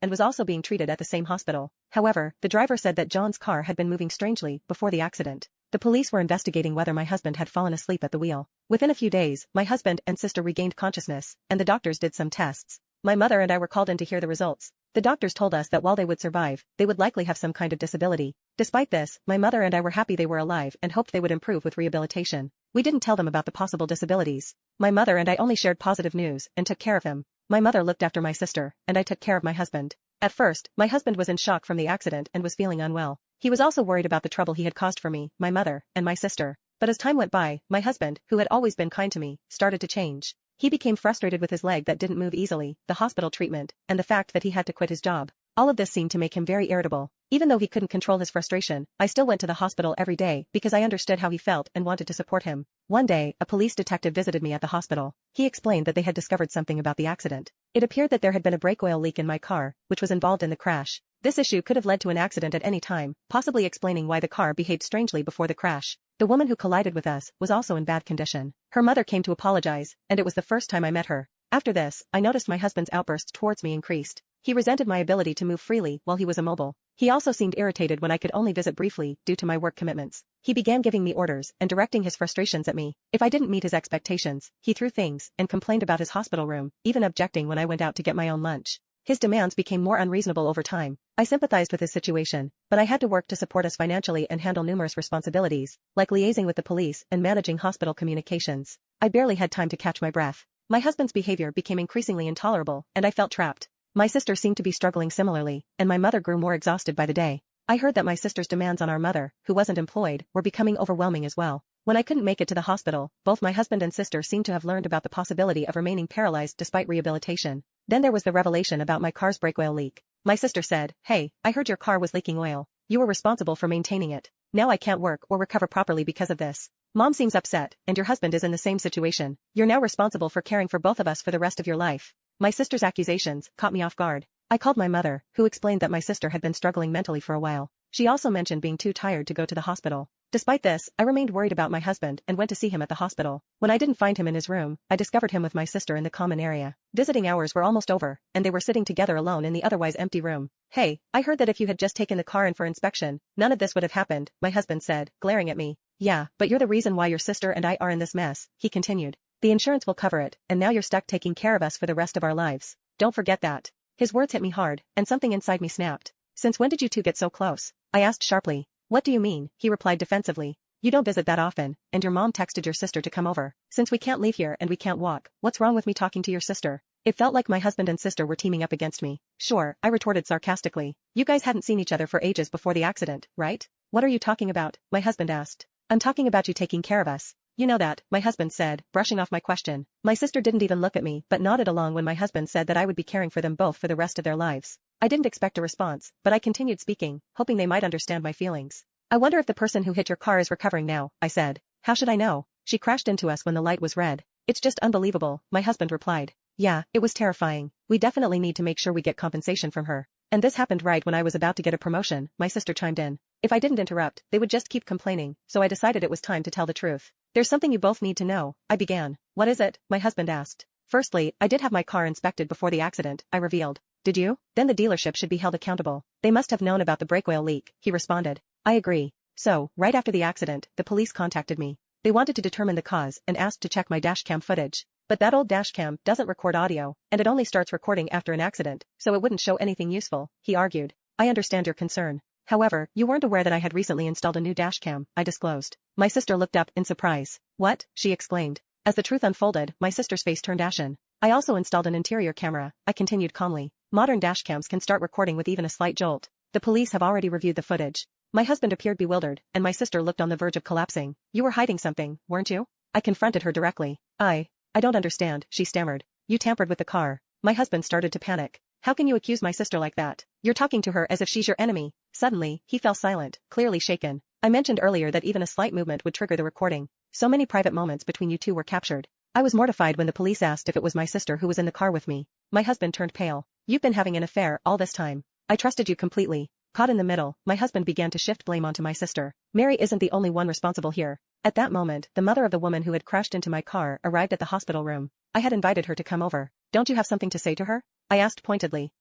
and was also being treated at the same hospital. However, the driver said that John's car had been moving strangely before the accident. The police were investigating whether my husband had fallen asleep at the wheel. Within a few days, my husband and sister regained consciousness, and the doctors did some tests. My mother and I were called in to hear the results. The doctors told us that while they would survive, they would likely have some kind of disability. Despite this, my mother and I were happy they were alive and hoped they would improve with rehabilitation. We didn't tell them about the possible disabilities. My mother and I only shared positive news and took care of him. My mother looked after my sister, and I took care of my husband. At first, my husband was in shock from the accident and was feeling unwell. He was also worried about the trouble he had caused for me, my mother, and my sister. But as time went by, my husband, who had always been kind to me, started to change. He became frustrated with his leg that didn't move easily, the hospital treatment, and the fact that he had to quit his job. All of this seemed to make him very irritable. Even though he couldn't control his frustration, I still went to the hospital every day because I understood how he felt and wanted to support him. One day, a police detective visited me at the hospital. He explained that they had discovered something about the accident. It appeared that there had been a brake oil leak in my car, which was involved in the crash. This issue could have led to an accident at any time, possibly explaining why the car behaved strangely before the crash. The woman who collided with us was also in bad condition. Her mother came to apologize, and it was the first time I met her. After this, I noticed my husband's outbursts towards me increased. He resented my ability to move freely while he was immobile. He also seemed irritated when I could only visit briefly due to my work commitments. He began giving me orders and directing his frustrations at me. If I didn't meet his expectations, he threw things and complained about his hospital room, even objecting when I went out to get my own lunch. His demands became more unreasonable over time. I sympathized with his situation, but I had to work to support us financially and handle numerous responsibilities, like liaising with the police and managing hospital communications. I barely had time to catch my breath. My husband's behavior became increasingly intolerable, and I felt trapped. My sister seemed to be struggling similarly, and my mother grew more exhausted by the day. I heard that my sister's demands on our mother, who wasn't employed, were becoming overwhelming as well. When I couldn't make it to the hospital, both my husband and sister seemed to have learned about the possibility of remaining paralyzed despite rehabilitation. Then there was the revelation about my car's brake oil leak. My sister said, "Hey, I heard your car was leaking oil. You were responsible for maintaining it. Now I can't work or recover properly because of this. Mom seems upset, and your husband is in the same situation. You're now responsible for caring for both of us for the rest of your life." My sister's accusations caught me off guard. I called my mother, who explained that my sister had been struggling mentally for a while. She also mentioned being too tired to go to the hospital. Despite this, I remained worried about my husband and went to see him at the hospital. When I didn't find him in his room, I discovered him with my sister in the common area. Visiting hours were almost over, and they were sitting together alone in the otherwise empty room. "Hey, I heard that if you had just taken the car in for inspection, none of this would have happened," my husband said, glaring at me. "Yeah, but you're the reason why your sister and I are in this mess," he continued. "The insurance will cover it, and now you're stuck taking care of us for the rest of our lives. Don't forget that." His words hit me hard, and something inside me snapped. "Since when did you two get so close?" I asked sharply. "What do you mean?" he replied defensively. "You don't visit that often, and your mom texted your sister to come over. Since we can't leave here and we can't walk, what's wrong with me talking to your sister?" It felt like my husband and sister were teaming up against me. "Sure," I retorted sarcastically. "You guys hadn't seen each other for ages before the accident, right?" "What are you talking about?" my husband asked. "I'm talking about you taking care of us. You know that," my husband said, brushing off my question. My sister didn't even look at me but nodded along when my husband said that I would be caring for them both for the rest of their lives. I didn't expect a response, but I continued speaking, hoping they might understand my feelings. "I wonder if the person who hit your car is recovering now," I said. "How should I know? She crashed into us when the light was red." "It's just unbelievable," my husband replied. "Yeah, it was terrifying. We definitely need to make sure we get compensation from her." "And this happened right when I was about to get a promotion," my sister chimed in. If I didn't interrupt, they would just keep complaining, so I decided it was time to tell the truth. "There's something you both need to know," I began. "What is it?" my husband asked. "Firstly, I did have my car inspected before the accident," I revealed. "Did you? Then the dealership should be held accountable. They must have known about the brake oil leak," he responded. "I agree." So, right after the accident, the police contacted me. They wanted to determine the cause and asked to check my dashcam footage. But that old dashcam doesn't record audio, and it only starts recording after an accident, so it wouldn't show anything useful, he argued. "I understand your concern. However, you weren't aware that I had recently installed a new dashcam," I disclosed. My sister looked up in surprise. "What?" she exclaimed. As the truth unfolded, my sister's face turned ashen. "I also installed an interior camera," I continued calmly. "Modern dashcams can start recording with even a slight jolt. The police have already reviewed the footage." My husband appeared bewildered, and my sister looked on the verge of collapsing. "You were hiding something, weren't you?" I confronted her directly. I don't understand," she stammered. "You tampered with the car." My husband started to panic. "How can you accuse my sister like that? You're talking to her as if she's your enemy." Suddenly, he fell silent, clearly shaken. "I mentioned earlier that even a slight movement would trigger the recording. So many private moments between you two were captured." I was mortified when the police asked if it was my sister who was in the car with me. My husband turned pale. "You've been having an affair all this time. I trusted you completely." Caught in the middle, my husband began to shift blame onto my sister. "Mary isn't the only one responsible here." At that moment, the mother of the woman who had crashed into my car arrived at the hospital room. I had invited her to come over. "Don't you have something to say to her?" I asked pointedly.